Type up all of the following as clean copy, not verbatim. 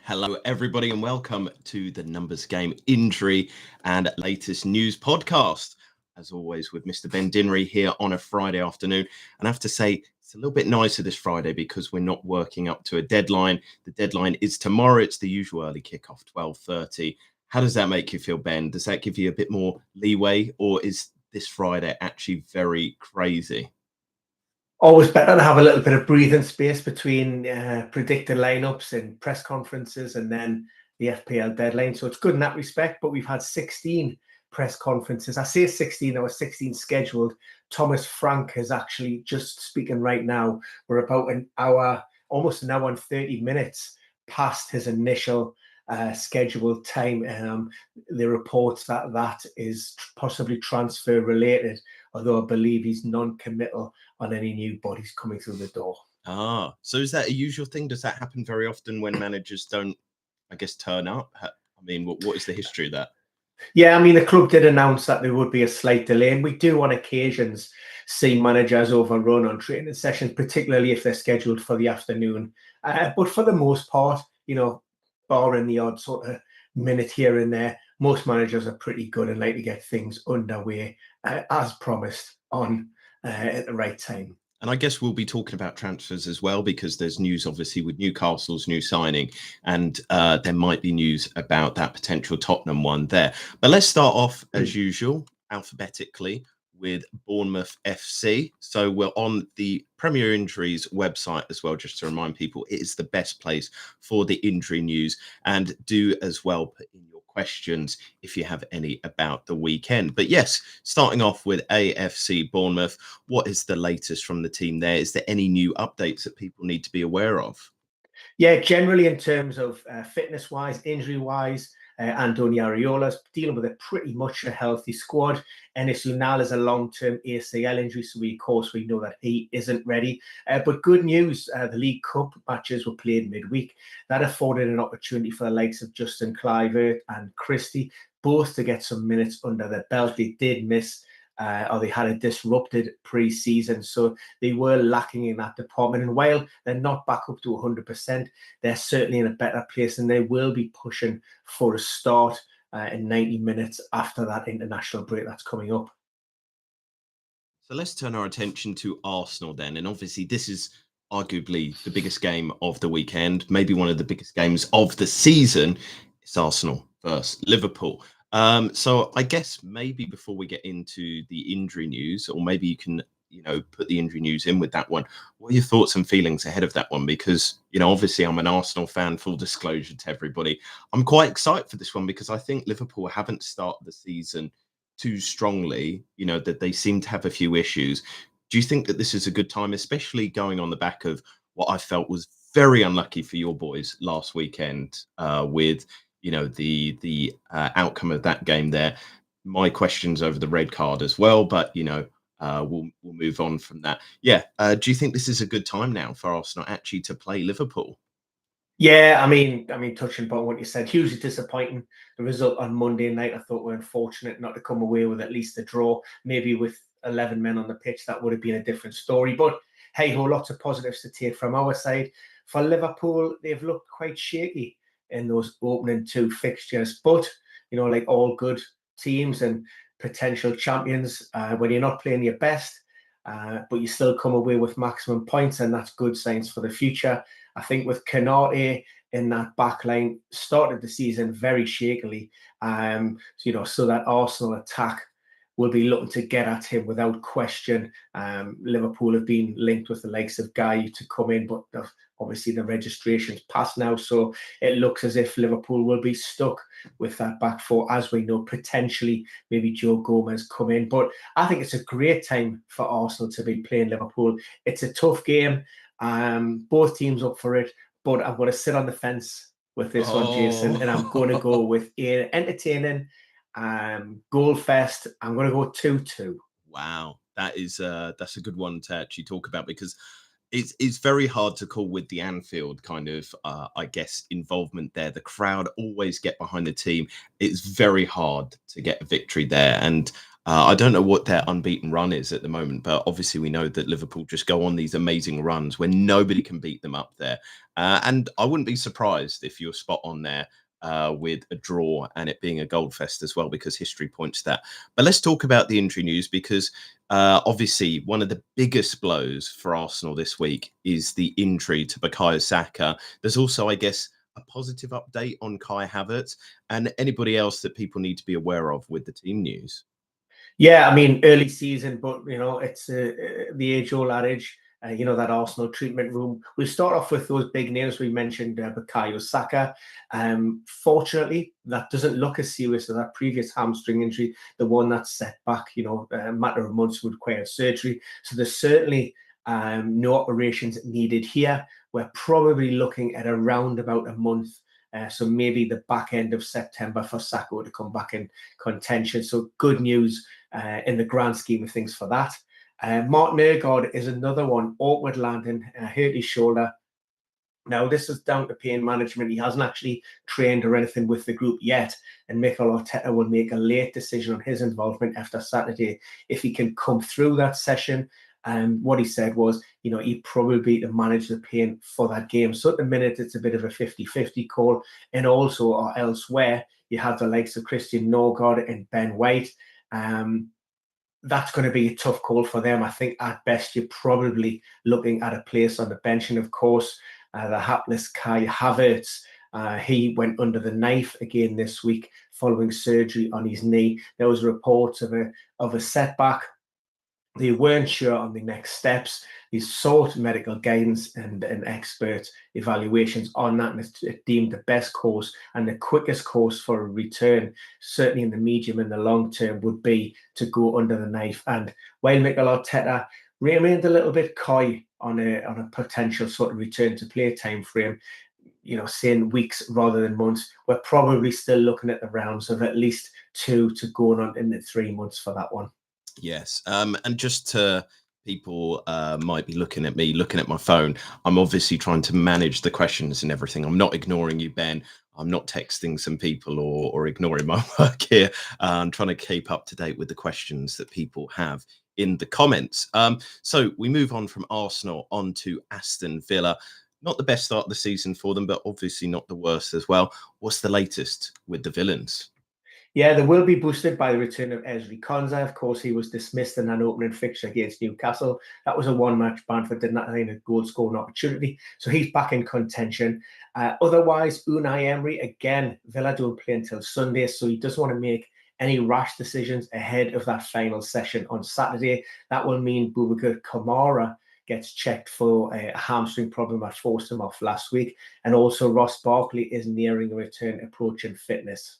Hello, everybody, and welcome to the Numbers Game Injury and latest news podcast. As always, with Mr. Ben Dinnery here on a Friday afternoon. And I have to say, it's a little bit nicer this Friday because we're not working up to a deadline. The deadline is tomorrow. It's the usual early kickoff, 12:30. How does that make you feel, Ben? Does that give you a bit more leeway, or is this Friday actually very crazy? Always better to have a little bit of breathing space between predicted lineups and press conferences and then the FPL deadline. So it's good in that respect, but we've had 16 press conferences. I say 16, there were 16 scheduled. Thomas Frank is actually just speaking right now. We're about an hour, almost an hour and 30 minutes past his initial scheduled time. The reports that is possibly transfer related, although I believe he's non-committal on any new bodies coming through the door. So is that a usual thing? Does that happen very often when managers don't, I guess, turn up? I mean, what is the history of that? Yeah, I mean, the club did announce that there would be a slight delay, and we do on occasions see managers overrun on training sessions, particularly if they're scheduled for the afternoon. But for the most part, barring the odd sort of minute here and there, most managers are pretty good and like to get things underway as promised at the right time. And I guess we'll be talking about transfers as well, because there's news, obviously, with Newcastle's new signing, and there might be news about that potential Tottenham one there. But let's start off, as usual, alphabetically with Bournemouth FC. So we're on the Premier Injuries website as well, just to remind people, it is the best place for the injury news. And do as well put in your questions if you have any about the weekend. But yes, starting off with AFC Bournemouth, what is the latest from the team there? Is there any new updates that people need to be aware of? Yeah, generally in terms of fitness-wise, injury-wise, Andoni Areola's dealing with a pretty much a healthy squad. Enes Ünal is a long-term ACL injury, so we know that he isn't ready. But good news, the League Cup matches were played midweek. That afforded an opportunity for the likes of Justin Kluivert and Christie, both to get some minutes under their belt. They did miss or they had a disrupted pre-season, so they were lacking in that department. And while they're not back up to 100%, they're certainly in a better place, and they will be pushing for a start in 90 minutes after that international break that's coming up. So let's turn our attention to Arsenal then. And obviously, this is arguably the biggest game of the weekend, maybe one of the biggest games of the season. It's Arsenal versus Liverpool. So I guess maybe before we get into the injury news, or maybe you can, put the injury news in with that one. What are your thoughts and feelings ahead of that one? Because, obviously I'm an Arsenal fan, full disclosure to everybody. I'm quite excited for this one because I think Liverpool haven't started the season too strongly, that they seem to have a few issues. Do you think that this is a good time, especially going on the back of what I felt was very unlucky for your boys last weekend with the outcome of that game there? My questions over the red card as well, but we'll move on from that. Yeah, do you think this is a good time now for Arsenal actually to play Liverpool? Yeah, I mean, touching upon what you said, hugely disappointing. The result on Monday night, I thought we're unfortunate not to come away with at least a draw. Maybe with 11 men on the pitch, that would have been a different story. But hey ho, lots of positives to take from our side. For Liverpool, they've looked quite shaky in those opening two fixtures. But, like all good teams and potential champions, when you're not playing your best, but you still come away with maximum points, and that's good signs for the future. I think with Canate in that back line, started the season very shakily. So that Arsenal attack will be looking to get at him without question. Liverpool have been linked with the likes of Guy to come in, but obviously the registration's passed now, so it looks as if Liverpool will be stuck with that back four, as we know, potentially maybe Joe Gomez come in. But I think it's a great time for Arsenal to be playing Liverpool. It's a tough game. Both teams up for it, but I'm going to sit on the fence with this one, Jason, and I'm going to go with an entertaining goal fest. I'm going to go 2-2. Wow, that's a good one to actually talk about, because It's very hard to call with the Anfield kind of, I guess, involvement there. The crowd always get behind the team. It's very hard to get a victory there. And I don't know what their unbeaten run is at the moment, but obviously we know that Liverpool just go on these amazing runs where nobody can beat them up there. And I wouldn't be surprised if you're spot on there with a draw and it being a gold fest as well, because history points to that. But let's talk about the injury news, because obviously, one of the biggest blows for Arsenal this week is the injury to Bukayo Saka. There's also, I guess, a positive update on Kai Havertz and anybody else that people need to be aware of with the team news. Yeah, I mean, early season, but it's the age-old adage. That Arsenal treatment room. We'll start off with those big names we mentioned, Bukayo Saka. Fortunately, that doesn't look as serious as that previous hamstring injury, the one that's set back, a matter of months would require surgery. So there's certainly no operations needed here. We're probably looking at around about a month. So maybe the back end of September for Saka to come back in contention. So good news in the grand scheme of things for that. Martin Odegaard is another one, awkward landing, hurt his shoulder. Now, this is down to pain management. He hasn't actually trained or anything with the group yet, and Mikel Arteta will make a late decision on his involvement after Saturday if he can come through that session. And what he said was, he'd probably be to manage the pain for that game. So at the minute, it's a bit of a 50-50 call. And also, or elsewhere, you have the likes of Christian Norgard and Ben White. That's going to be a tough call for them. I think at best you're probably looking at a place on the bench. And of course, the hapless Kai Havertz, he went under the knife again this week following surgery on his knee. There was reports of a setback. They weren't sure on the next steps. He sought medical guidance and expert evaluations on that, and it's deemed the best course and the quickest course for a return, certainly in the medium and the long term, would be to go under the knife. And while Mikel Arteta remained a little bit coy on a potential sort of return to play time frame, saying weeks rather than months, we're probably still looking at the rounds of at least 2 to going on into 3 months for that one. Yes. And just to people might be looking at me, looking at my phone, I'm obviously trying to manage the questions and everything. I'm not ignoring you, Ben. I'm not texting some people or ignoring my work here. I'm trying to keep up to date with the questions that people have in the comments. So we move on from Arsenal on to Aston Villa. Not the best start of the season for them, but obviously not the worst as well. What's the latest with the Villains? Yeah, they will be boosted by the return of Ezri Konsa. Of course, he was dismissed in an opening fixture against Newcastle. That was a one-match ban for didn't have a goal-scoring opportunity. So he's back in contention. Otherwise, Unai Emery, again, Villa don't play until Sunday, so he doesn't want to make any rash decisions ahead of that final session on Saturday. That will mean Boubacar Kamara gets checked for a hamstring problem that forced him off last week. And also Ross Barkley is nearing a return, approaching fitness.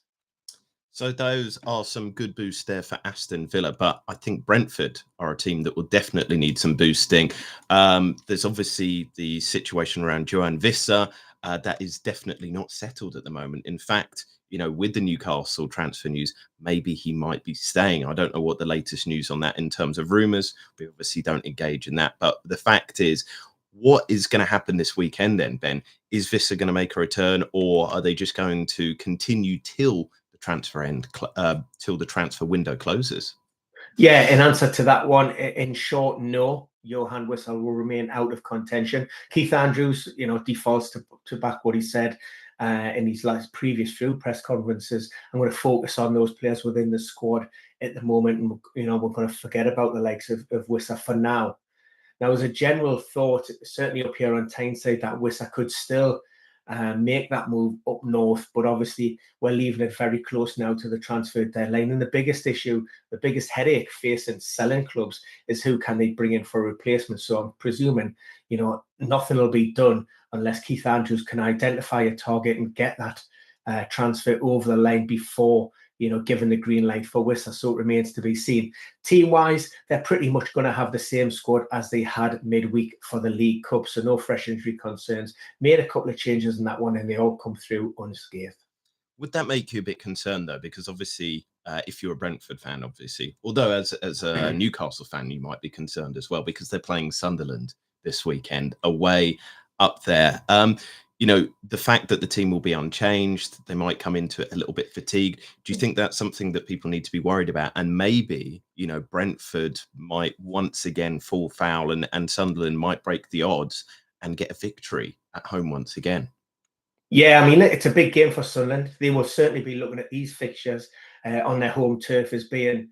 So those are some good boosts there for Aston Villa, but I think Brentford are a team that will definitely need some boosting. There's obviously the situation around Johan Vissa that is definitely not settled at the moment. In fact, with the Newcastle transfer news, maybe he might be staying. I don't know what the latest news on that in terms of rumours. We obviously don't engage in that. But the fact is, what is going to happen this weekend then, Ben? Is Vissa going to make a return, or are they just going to continue till transfer end till the transfer window closes? Yeah, in answer to that one, in short, no. Johan Wissel will remain out of contention. Keith Andrews, defaults to back what he said in his last previous few press conferences. I'm going to focus on those players within the squad at the moment, and we're going to forget about the likes of Wissa for now. Now, as a general thought, certainly up here on Tyneside, that Wissa could still make that move up north, but obviously we're leaving it very close now to the transfer deadline. And the biggest issue, the biggest headache facing selling clubs is who can they bring in for replacement. So I'm presuming, nothing will be done unless Keith Andrews can identify a target and get that transfer over the line before given the green light for Wissa. So it remains to be seen. Team-wise, they're pretty much going to have the same squad as they had midweek for the League Cup. So no fresh injury concerns. Made a couple of changes in that one, and they all come through unscathed. Would that make you a bit concerned, though? Because obviously, if you're a Brentford fan, obviously, although as a Newcastle fan, you might be concerned as well because they're playing Sunderland this weekend away up there. The fact that the team will be unchanged, they might come into it a little bit fatigued. Do you think that's something that people need to be worried about? And maybe, Brentford might once again fall foul and Sunderland might break the odds and get a victory at home once again. Yeah, I mean, it's a big game for Sunderland. They will certainly be looking at these fixtures on their home turf as being,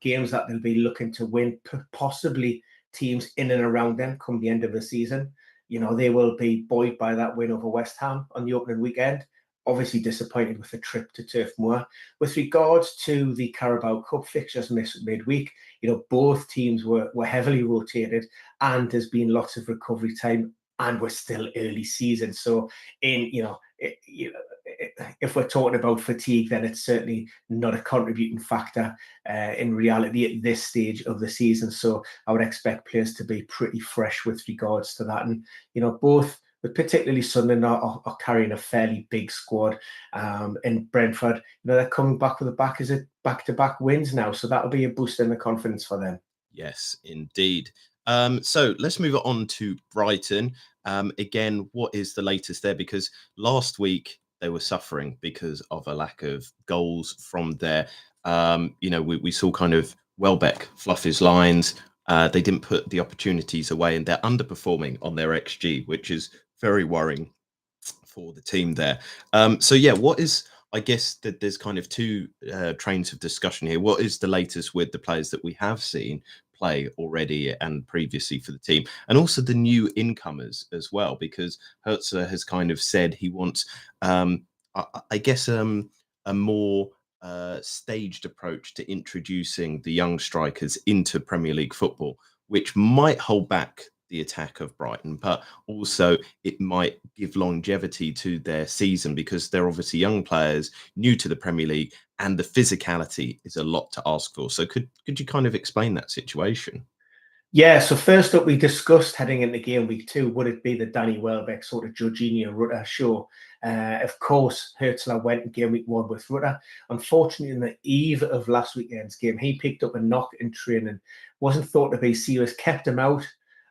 games that they'll be looking to win, possibly teams in and around them come the end of the season. They will be buoyed by that win over West Ham on the opening weekend. Obviously disappointed with the trip to Turf Moor. With regards to the Carabao Cup fixtures midweek, both teams were heavily rotated and there's been lots of recovery time and we're still early season. So if we're talking about fatigue, then it's certainly not a contributing factor in reality at this stage of the season. So I would expect players to be pretty fresh with regards to that. And, both, but particularly Sunderland are carrying a fairly big squad. In Brentford, they're coming back with back-to-back wins now. So that'll be a boost in the confidence for them. Yes, indeed. So let's move on to Brighton. Again, what is the latest there? Because last week they were suffering because of a lack of goals from there. We saw kind of Welbeck fluff his lines. They didn't put the opportunities away and they're underperforming on their XG, which is very worrying for the team there. What is, I guess that there's kind of two trains of discussion here. What is the latest with the players that we have seen play already and previously for the team, and also the new incomers as well? Because Hertzler has kind of said he wants, I guess, a more staged approach to introducing the young strikers into Premier League football, which might hold back the attack of Brighton, but also it might give longevity to their season because they're obviously young players new to the Premier League and the physicality is a lot to ask for. So could you kind of explain that situation? Yeah, so first up, we discussed heading into game week 2, would it be the Danny Welbeck sort of Jorginho Rutter show? Of course, Hertzler went in game week 1 with Rutter. Unfortunately, in the eve of last weekend's game, he picked up a knock in training, wasn't thought to be serious, kept him out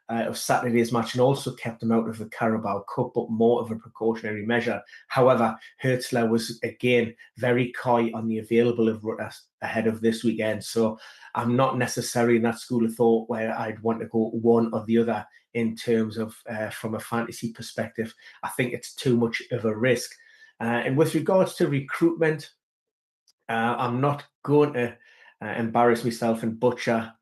of Saturday's match and also kept him out of the Carabao Cup, but more of a precautionary measure. However, Hertzler was again very coy on the available of Rutter ahead of this weekend. So I'm not necessarily in that school of thought where I'd want to go one or the other in terms of from a fantasy perspective. I think it's too much of a risk. And with regards to recruitment, I'm not going to embarrass myself and butcher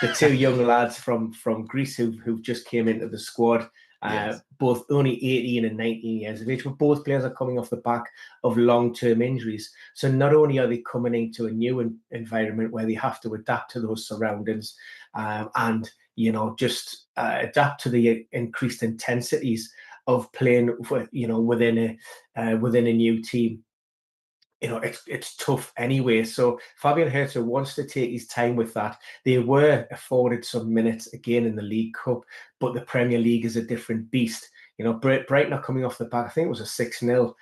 the two young lads from Greece who've just came into the squad. Yes. Both only 18 and 19 years of age, but both players are coming off the back of long-term injuries. So not only are they coming into a new environment where they have to adapt to those surroundings and just adapt to the increased intensities of playing within a new team. It's tough anyway. So Fabian Hertha wants to take his time with that. They were afforded some minutes again in the League Cup, but the Premier League is a different beast. Brighton are coming off the back. I think it was a 6-0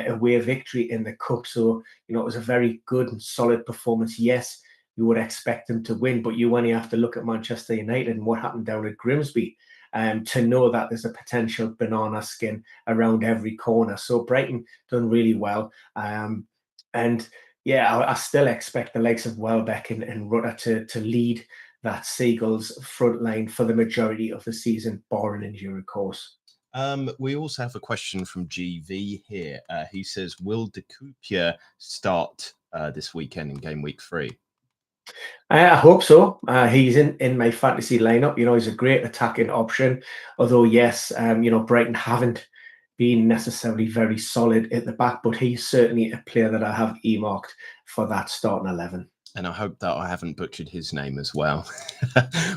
away victory in the Cup. So, it was a very good and solid performance. Yes, you would expect them to win, but you only have to look at Manchester United and what happened down at Grimsby to know that there's a potential banana skin around every corner. So Brighton done really well. And yeah, I still expect the likes of Welbeck and Rutter to lead that Seagulls front line for the majority of the season, barring injury, of course. We also have a question from GV here. He says, will De Coopier start this weekend in game week 3? I hope so. He's in my fantasy lineup. He's a great attacking option. Although, yes, Brighton haven't been necessarily very solid at the back, but he's certainly a player that I have earmarked for that starting 11. And I hope that I haven't butchered his name as well.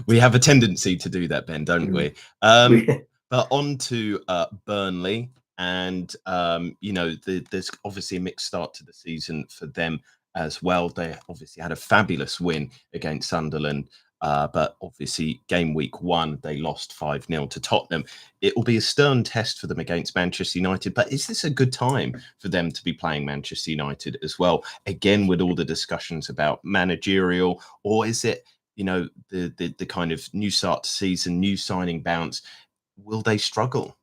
We have a tendency to do that, Ben, don't we? But on to Burnley. And, there's obviously a mixed start to the season for them as well. They obviously had a fabulous win against Sunderland. But obviously, game week 1, they lost 5-0 to Tottenham. It will be a stern test for them against Manchester United. But is this a good time for them to be playing Manchester United as well? Again, with all the discussions about managerial, or is it the kind of new start to season, new signing bounce, will they struggle?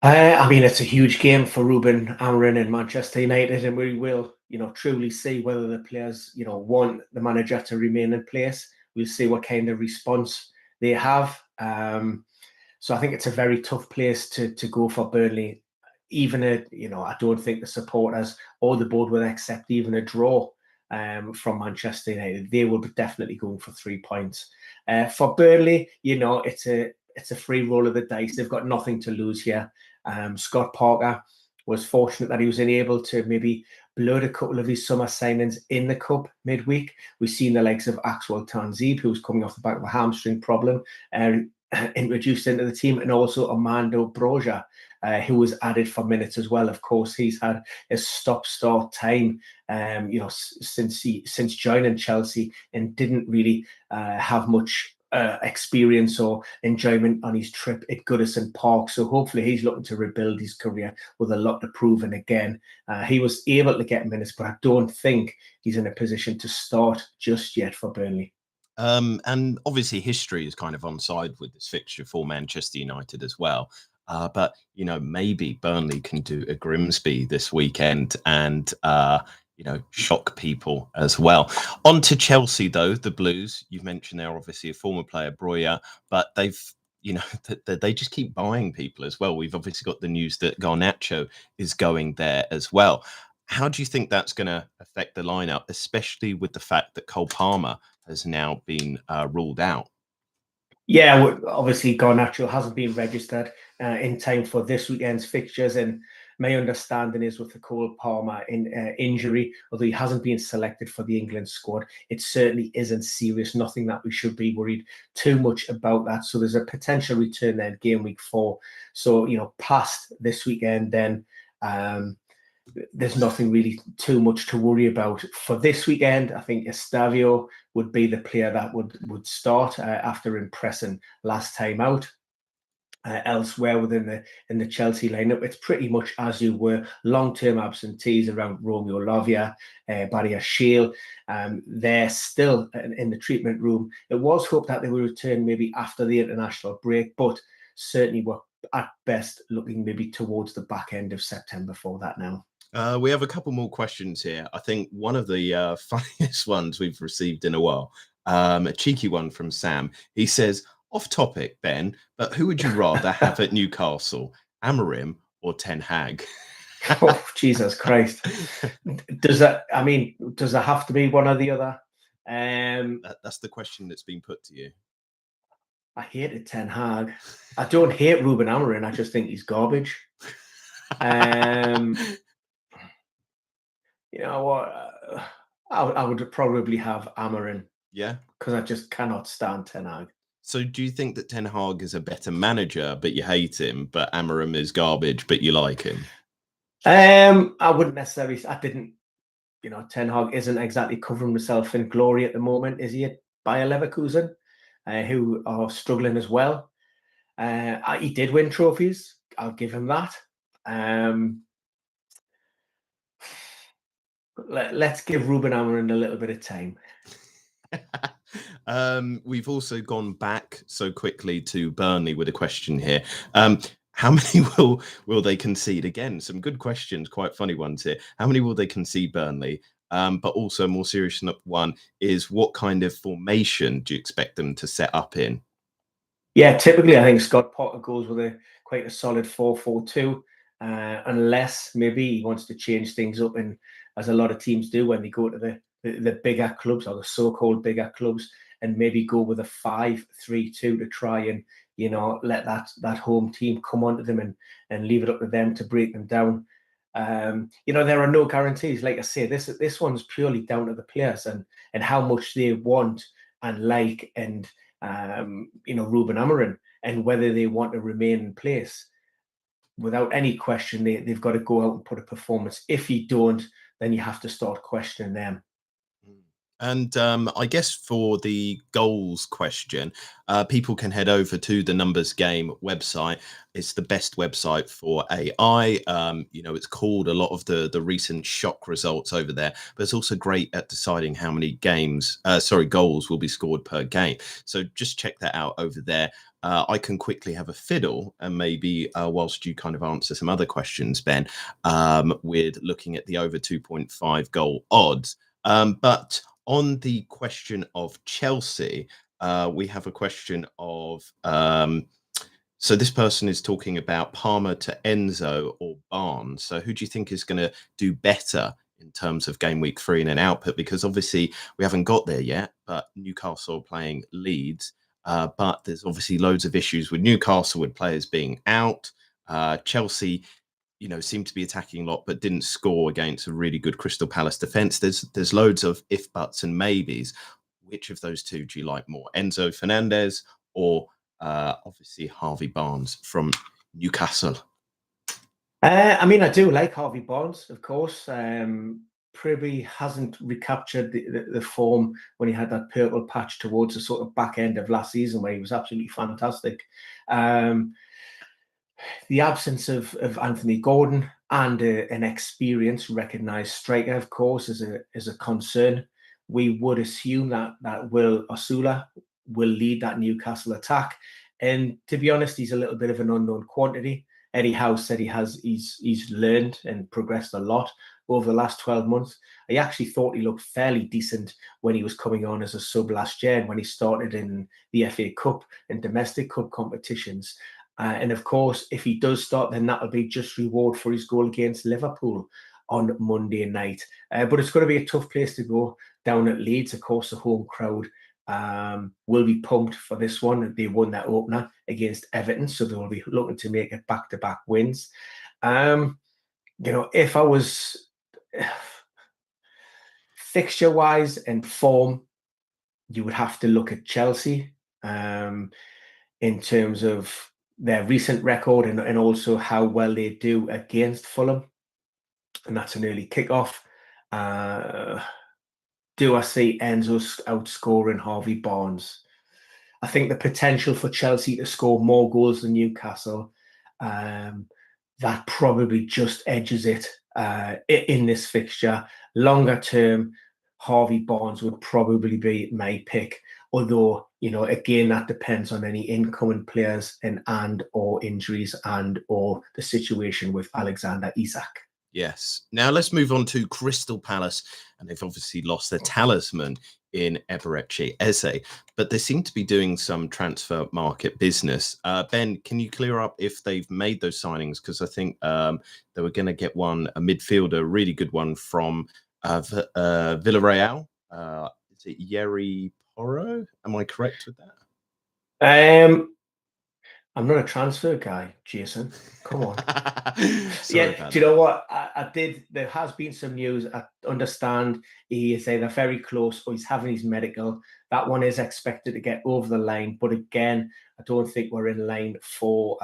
I mean, it's a huge game for Ruben Amorim and Manchester United, and we will, truly see whether the players, want the manager to remain in place. We'll see what kind of response they have. So I think it's a very tough place to go for Burnley. Even I don't think the supporters or the board will accept even a draw from Manchester United. They will be definitely going for 3 points. For Burnley, it's a free roll of the dice. They've got nothing to lose here. Scott Parker was fortunate that he was unable to maybe blood a couple of his summer signings in the cup midweek. We've seen the likes of Axel Tanzib, who was coming off the back of a hamstring problem, introduced into the team, and also Armando Broja, who was added for minutes as well. Of course, he's had a stop-start time, since joining Chelsea, and didn't really have much experience or enjoyment on his trip at Goodison Park. So hopefully he's looking to rebuild his career with a lot to prove. And again, he was able to get minutes, but I don't think he's in a position to start just yet for Burnley. And obviously history is kind of on side with this fixture for Manchester United as well. But maybe Burnley can do a Grimsby this weekend and shock people as well. On to Chelsea though, the Blues. You've mentioned they're obviously a former player, Broja, but they've they just keep buying people as well. We've obviously got the news that Garnacho is going there as well. How do you think that's going to affect the lineup, especially with the fact that Cole Palmer has now been ruled out? Yeah, obviously Garnacho hasn't been registered in time for this weekend's fixtures, and my understanding is with the Cole Palmer injury, although he hasn't been selected for the England squad, it certainly isn't serious. Nothing that we should be worried too much about that. So there's a potential return then game week 4. So past this weekend, then there's nothing really too much to worry about. For this weekend, I think Estavio would be the player that would start after impressing last time out. Elsewhere within the Chelsea lineup, it's pretty much as you were. Long-term absentees around Romeo Lavia, Barry Shield. They're still in the treatment room. It was hoped that they would return maybe after the international break, but certainly we're at best looking maybe towards the back end of September for that now. We have a couple more questions here. I think one of the funniest ones we've received in a while, a cheeky one from Sam. He says, off topic, Ben, but who would you rather have at Newcastle, Amorim or Ten Hag? Oh, Jesus Christ. Does there have to be one or the other? That's the question that's been put to you. I hated Ten Hag. I don't hate Ruben Amorim. I just think he's garbage. You know what? I would probably have Amorim. Yeah. Because I just cannot stand Ten Hag. So do you think that Ten Hag is a better manager, but you hate him, but Amorim is garbage, but you like him? I wouldn't necessarily. I didn't. Ten Hag isn't exactly covering himself in glory at the moment, is he? At Bayer Leverkusen, who are struggling as well. He did win trophies. I'll give him that. Let's give Ruben Amorim a little bit of time. We've also gone back so quickly to Burnley with a question here. How many will they concede? Again, some good questions, quite funny ones here. How many will they concede, Burnley? But also a more serious one is, what kind of formation do you expect them to set up in? Yeah, typically I think Scott Potter goes with quite a solid 4-4-2, unless maybe he wants to change things up, and as a lot of teams do when they go to the bigger clubs, or the so-called bigger clubs, and maybe go with a 5-3-2 to try and let that home team come onto them and leave it up to them to break them down. There are no guarantees. Like I say, this one's purely down to the players and how much they want and like, and Ruben Amorim, and whether they want to remain in place. Without any question, they've got to go out and put a performance. If you don't, then you have to start questioning them. And I guess for the goals question, people can head over to the Numbers Game website. It's the best website for AI. It's called a lot of the recent shock results over there, but it's also great at deciding how many goals will be scored per game. So just check that out over there. I can quickly have a fiddle and maybe whilst you kind of answer some other questions, Ben, with looking at the over 2.5 goal odds. But on the question of Chelsea, we have a question of so this person is talking about Palmer to Enzo or Barnes. So who do you think is going to do better in terms of game week 3 and an output? Because obviously we haven't got there yet, but Newcastle are playing Leeds. But there's obviously loads of issues with Newcastle with players being out. Chelsea seemed to be attacking a lot, but didn't score against a really good Crystal Palace defense. There's loads of if, buts, and maybes. Which of those two do you like more, Enzo Fernandez or obviously Harvey Barnes from Newcastle? I do like Harvey Barnes, of course. Probably hasn't recaptured the form when he had that purple patch towards the sort of back end of last season where he was absolutely fantastic. The absence of Anthony Gordon and an experienced, recognised striker, of course, is a concern. We would assume that Will Osula will lead that Newcastle attack, and to be honest, he's a little bit of an unknown quantity. Eddie Howe said he's learned and progressed a lot over the last 12 months. I actually thought he looked fairly decent when he was coming on as a sub last year and when he started in the FA Cup and domestic cup competitions. And of course, if he does start, then that'll be just reward for his goal against Liverpool on Monday night. But it's going to be a tough place to go down at Leeds. Of course, the home crowd will be pumped for this one. They won that opener against Everton, so they will be looking to make it back-to-back wins. If I was fixture-wise and form, you would have to look at Chelsea in terms of their recent record and also how well they do against Fulham. And that's an early kickoff. Do I see Enzo outscoring Harvey Barnes? I think the potential for Chelsea to score more goals than Newcastle, that probably just edges it in this fixture. Longer term, Harvey Barnes would probably be my pick. Although, again, that depends on any incoming players and or injuries and or the situation with Alexander Isak. Yes. Now let's move on to Crystal Palace, and they've obviously lost their talisman in Eberechi Eze, but they seem to be doing some transfer market business. Ben, can you clear up if they've made those signings? Because I think they were going to get a midfielder, a really good one from Villarreal. Is it Yeri Porro? Am I correct with that? I'm not a transfer guy, Jason. Come on. Yeah, do you know what? I did. There has been some news. I understand he is either very close or he's having his medical. That one is expected to get over the line. But again, I don't think we're in line for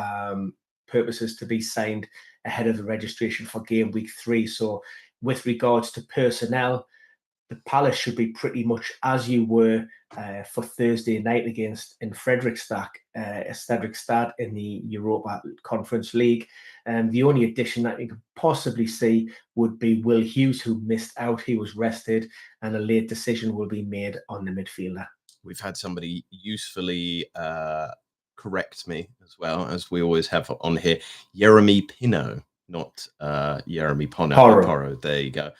purposes to be signed ahead of the registration for game week 3. So with regards to personnel, the Palace should be pretty much as you were for Thursday night in Fredrikstad in the Europa Conference League. The only addition that you could possibly see would be Will Hughes, who missed out. He was rested, and a late decision will be made on the midfielder. We've had somebody usefully correct me as well, as we always have on here. Jeremy Pino, not Jeremy Porro. There you go.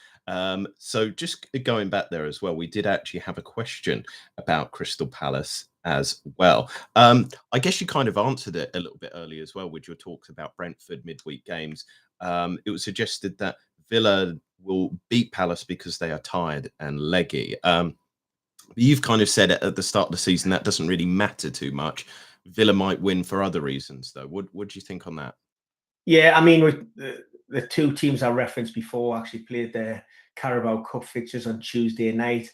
So just going back there as well, we did actually have a question about Crystal Palace as well. I guess you kind of answered it a little bit earlier as well with your talks about Brentford midweek games. It was suggested that Villa will beat Palace because they are tired and leggy. You've kind of said it at the start of the season that doesn't really matter too much. Villa might win for other reasons, though. What do you think on that? Yeah, I mean, with the two teams I referenced before actually played their Carabao Cup fixtures on Tuesday night.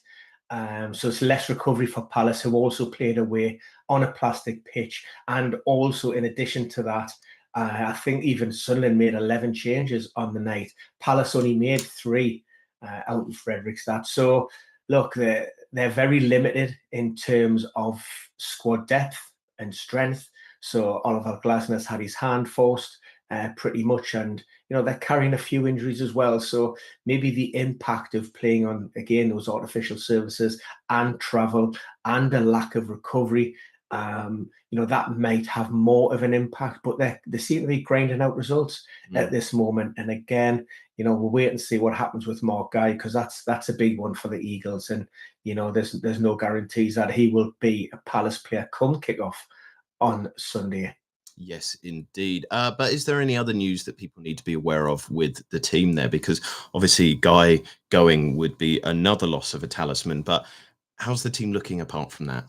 So it's less recovery for Palace, who also played away on a plastic pitch. And also, in addition to that, I think even Sunderland made 11 changes on the night. Palace only made 3 out in Fredrikstad. So look, they're very limited in terms of squad depth and strength. So Oliver Glasner's had his hand forced pretty much, and they're carrying a few injuries as well. So maybe the impact of playing on, again, those artificial surfaces and travel and a lack of recovery, that might have more of an impact. But they seem to be grinding out results at this moment. And again, we'll wait and see what happens with Mark Guy, because that's a big one for the Eagles. And there's no guarantees that he will be a Palace player come kickoff on Sunday. Yes, indeed. But is there any other news that people need to be aware of with the team there? Because obviously Guy going would be another loss of a talisman. But how's the team looking apart from that?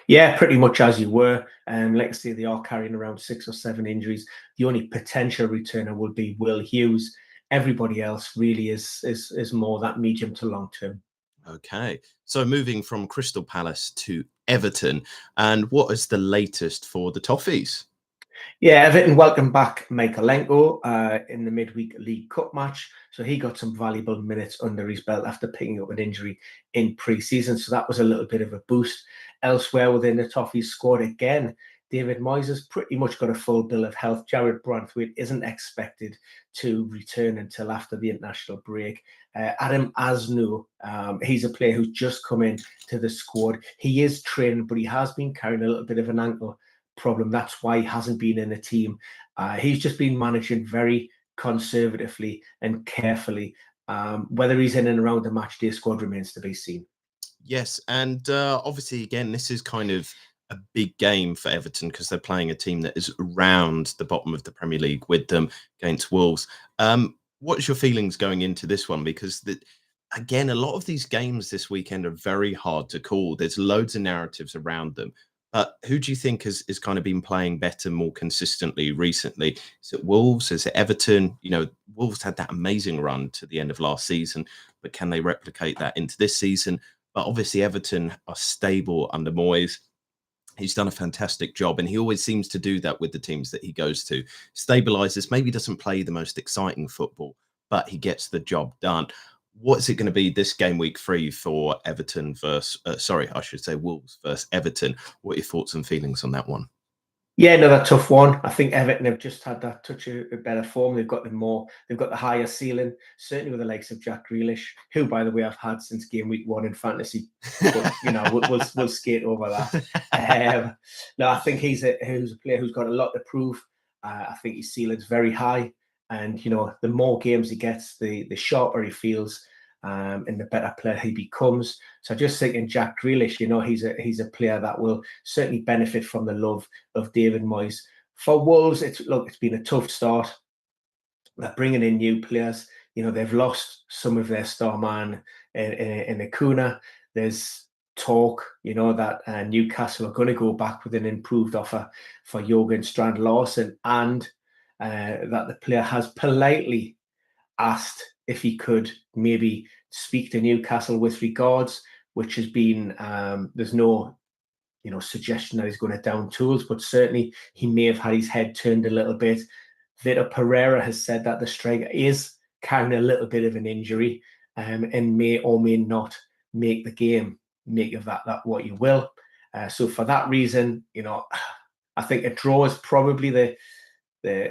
Yeah, pretty much as you were. Like I say, they are carrying around 6 or 7 injuries. The only potential returner would be Will Hughes. Everybody else really is more that medium to long term. Okay, so moving from Crystal Palace to Everton, and what is the latest for the Toffees? Yeah, Everton welcome back Michaelenko in the midweek League Cup match. So he got some valuable minutes under his belt after picking up an injury in pre-season. So that was a little bit of a boost. Elsewhere within the Toffees squad, again, David Moyes has pretty much got a full bill of health. Jared Branthwaite isn't expected to return until after the international break. Adam Asnu, he's a player who's just come in to the squad. He is training, but he has been carrying a little bit of an ankle problem. That's why he hasn't been in the team. He's just been managing very conservatively and carefully. Whether he's in and around the match day squad remains to be seen. Yes, and obviously, again, this is kind of a big game for Everton because they're playing a team that is around the bottom of the Premier League with them against Wolves. What's your feelings going into this one? Because again, a lot of these games this weekend are very hard to call. There's loads of narratives around them. But who do you think has kind of been playing better, more consistently recently? Is it Wolves? Is it Everton? Wolves had that amazing run to the end of last season, but can they replicate that into this season? But obviously, Everton are stable under Moyes. He's done a fantastic job, and he always seems to do that with the teams that he goes to. Stabilizes, maybe doesn't play the most exciting football, but he gets the job done. What's it going to be this game week 3 for Everton versus, I should say Wolves versus Everton? What are your thoughts and feelings on that one? Yeah, another tough one. I think Everton have just had that touch of better form. They've got the higher ceiling, certainly with the likes of Jack Grealish, who, by the way, I've had since game week 1 in fantasy. But we'll skate over that. No, I think he's a player who's got a lot to prove. I think his ceiling's very high, and the more games he gets, the sharper he feels. And the better player he becomes. So just thinking Jack Grealish, he's a player that will certainly benefit from the love of David Moyes. For Wolves, it's been a tough start. They're bringing in new players. They've lost some of their star man in Acuna. There's talk, that Newcastle are going to go back with an improved offer for Jurgen Strand Larsen, and that the player has politely asked if he could maybe speak to Newcastle with regards, which has been there's no suggestion that he's going to down tools, but certainly he may have had his head turned a little bit. Vitor Pereira has said that the striker is carrying a little bit of an injury and may or may not make the game. Make of that what you will. So for that reason, I think a draw is probably the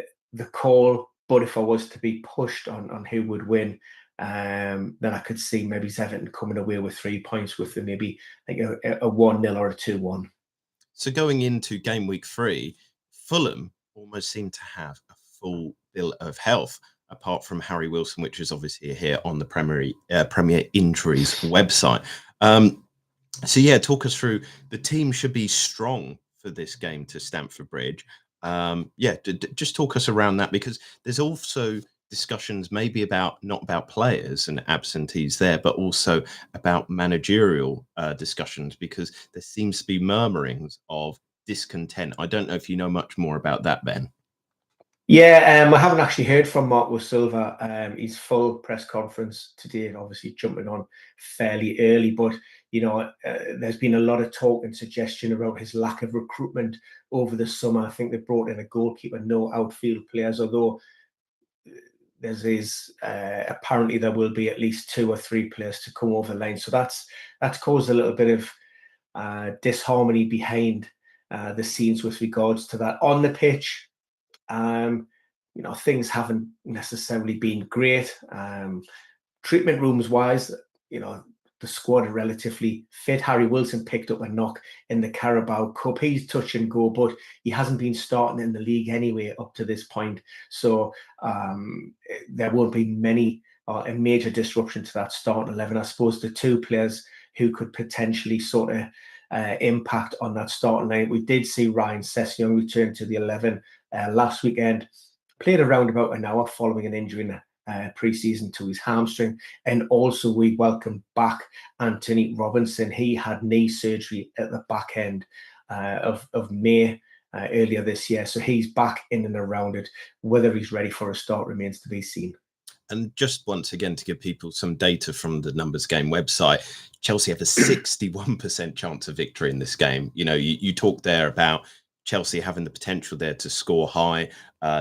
call. But if I was to be pushed on who would win, then I could see maybe Everton coming away with 3 points with maybe like a 1-0 or a 2-1. So going into game week 3, Fulham almost seem to have a full bill of health, apart from Harry Wilson, which is obviously here on the Premier Injuries website. So yeah, talk us through. The team should be strong for this game to Stamford Bridge. Just talk us around that, because there's also discussions maybe about not about players and absentees there, but also about managerial discussions, because there seems to be murmurings of discontent. I don't know if you know much more about that, Ben. Yeah, I haven't actually heard from Marco Silva. His full press conference today, and obviously jumping on fairly early, but there's been a lot of talk and suggestion about his lack of recruitment over the summer. I think they brought in a goalkeeper, no outfield players, although apparently there will be at least 2 or 3 players to come over the line. So that's caused a little bit of disharmony behind the scenes with regards to that. On the pitch, things haven't necessarily been great. Treatment rooms wise, the squad are relatively fit. Harry Wilson picked up a knock in the Carabao Cup. He's touch and go, but he hasn't been starting in the league anyway up to this point. So there won't be a major disruption to that starting 11. I suppose the 2 players who could potentially sort of impact on that starting line. We did see Ryan Sessegnon return to the 11 last weekend. Played around about an hour following an injury in pre-season to his hamstring, and also we welcomed back Anthony Robinson. He had knee surgery at the back end of May earlier this year, so he's back in and around it. Whether he's ready for a start remains to be seen. And just once again, to give people some data from the Numbers Game website, Chelsea have a 61% chance of victory in this game. You talk there about Chelsea having the potential there to score high.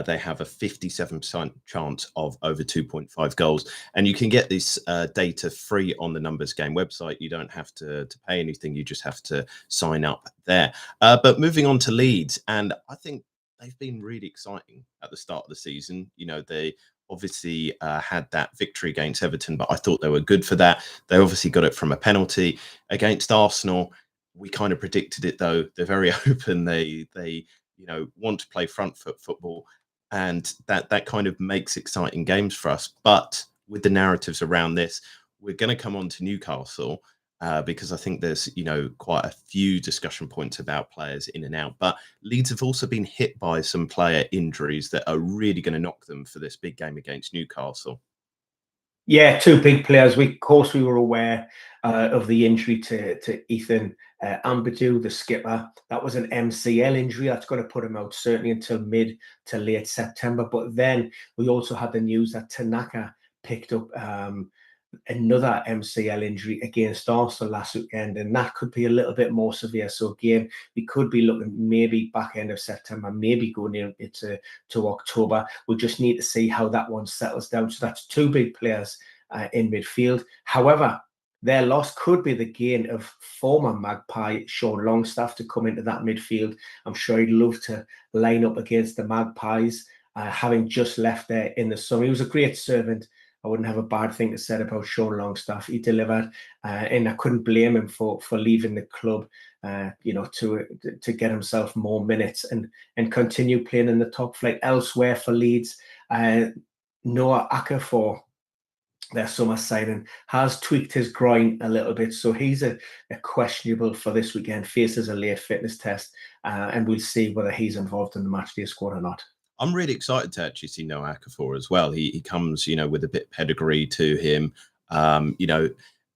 They have a 57% chance of over 2.5 goals. And you can get this data free on the Numbers Game website. You don't have to pay anything. You just have to sign up there. But moving on to Leeds, and I think they've been really exciting at the start of the season. They obviously had that victory against Everton, but I thought they were good for that. They obviously got it from a penalty against Arsenal. We kind of predicted it, though. They're very open. They want to play front foot football, and that kind of makes exciting games for us. But with the narratives around this, we're going to come on to Newcastle because I think there's quite a few discussion points about players in and out. But Leeds have also been hit by some player injuries that are really going to knock them for this big game against Newcastle. Yeah, 2 big players. We were aware of the injury to Ethan Ampadu, the skipper. That was an MCL injury. That's going to put him out certainly until mid to late September. But then we also had the news that Tanaka picked up another MCL injury against Arsenal last weekend, and that could be a little bit more severe. So again, we could be looking maybe back end of September, maybe going into October. We just need to see how that one settles down. So that's 2 big players in midfield. However, their loss could be the gain of former Magpie Sean Longstaff to come into that midfield. I'm sure he'd love to line up against the Magpies, having just left there in the summer. He was a great servant. I wouldn't have a bad thing to say about Sean Longstaff. He delivered, and I couldn't blame him for leaving the club, to get himself more minutes and continue playing in the top flight. Elsewhere for Leeds, Noah Okafor, their summer signing, has tweaked his groin a little bit, so he's a questionable for this weekend. Faces a late fitness test, and we'll see whether he's involved in the matchday squad or not. I'm really excited to actually see Noah Okafor as well. He comes, with a bit of pedigree to him.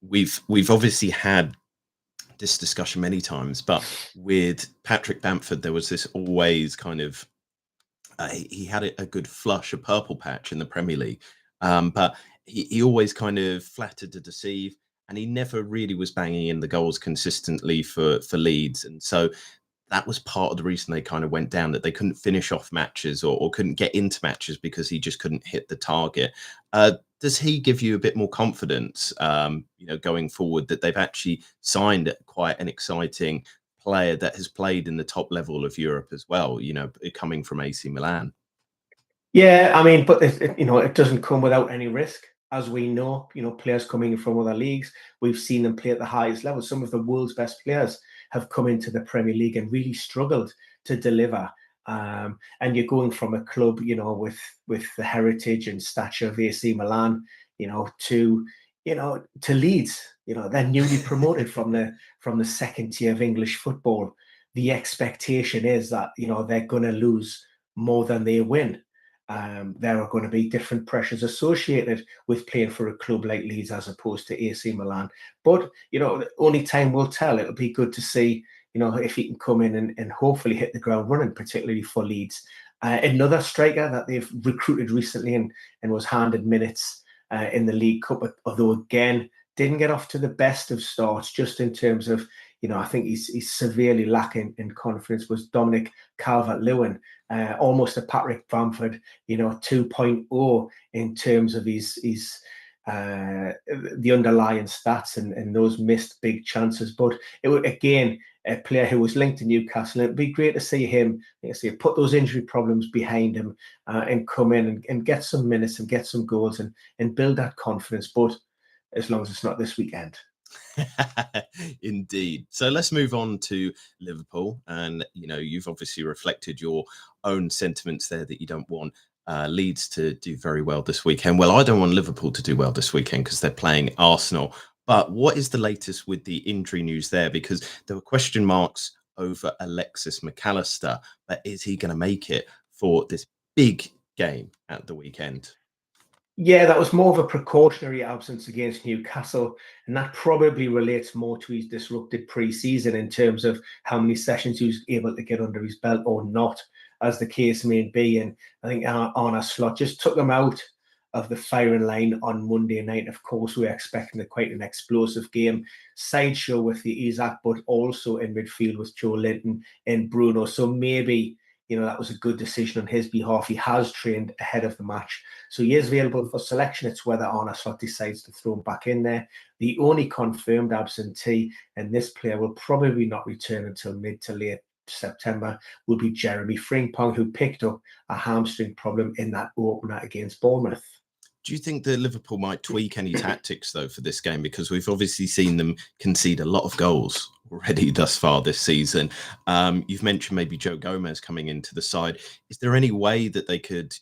We've obviously had this discussion many times, but with Patrick Bamford, there was this always kind of he had a good flush, a purple patch in the Premier League, but he always kind of flattered to deceive, and he never really was banging in the goals consistently for Leeds, and so that was part of the reason they kind of went down, that they couldn't finish off matches or couldn't get into matches because he just couldn't hit the target. Does he give you a bit more confidence, going forward, that they've actually signed quite an exciting player that has played in the top level of Europe as well, coming from AC Milan? Yeah, I mean, but it doesn't come without any risk. As we know, players coming from other leagues, we've seen them play at the highest level. Some of the world's best players have come into the Premier League and really struggled to deliver. And you're going from a club, with the heritage and stature of AC Milan, to Leeds. They're newly promoted from the second tier of English football. The expectation is that they're going to lose more than they win. There are going to be different pressures associated with playing for a club like Leeds as opposed to AC Milan. But, only time will tell. It'll be good to see, if he can come in and hopefully hit the ground running, particularly for Leeds. Another striker that they've recruited recently and was handed minutes in the League Cup, although again, didn't get off to the best of starts, just in terms of, I think he's severely lacking in confidence, was Dominic Calvert-Lewin. almost a Patrick Bamford, 2.0 in terms of his the underlying stats and those missed big chances. But it would, again, a player who was linked to Newcastle. It'd be great to see him, put those injury problems behind him and come in and get some minutes and get some goals and build that confidence. But as long as it's not this weekend. Indeed. So let's move on to Liverpool. And, you've obviously reflected your own sentiments there that you don't want Leeds to do very well this weekend. Well, I don't want Liverpool to do well this weekend because they're playing Arsenal. But what is the latest with the injury news there? Because there were question marks over Alexis McAllister. But is he going to make it for this big game at the weekend? Yeah, that was more of a precautionary absence against Newcastle, and that probably relates more to his disrupted pre-season in terms of how many sessions he was able to get under his belt or not, as the case may be. And I think Arne Slot just took him out of the firing line on Monday night. Of course, we were expecting quite an explosive game, sideshow with the Isak, but also in midfield with Joe Linton and Bruno. So maybe that was a good decision on his behalf. He has trained ahead of the match, so he is available for selection. It's whether Arne Slot decides to throw him back in there. The only confirmed absentee, and this player will probably not return until mid to late September, will be Jeremy Frimpong, who picked up a hamstring problem in that opener against Bournemouth. Do you think that Liverpool might tweak any tactics, though, for this game? Because we've obviously seen them concede a lot of goals already thus far this season. You've mentioned maybe Joe Gomez coming into the side. Is there any way that they could,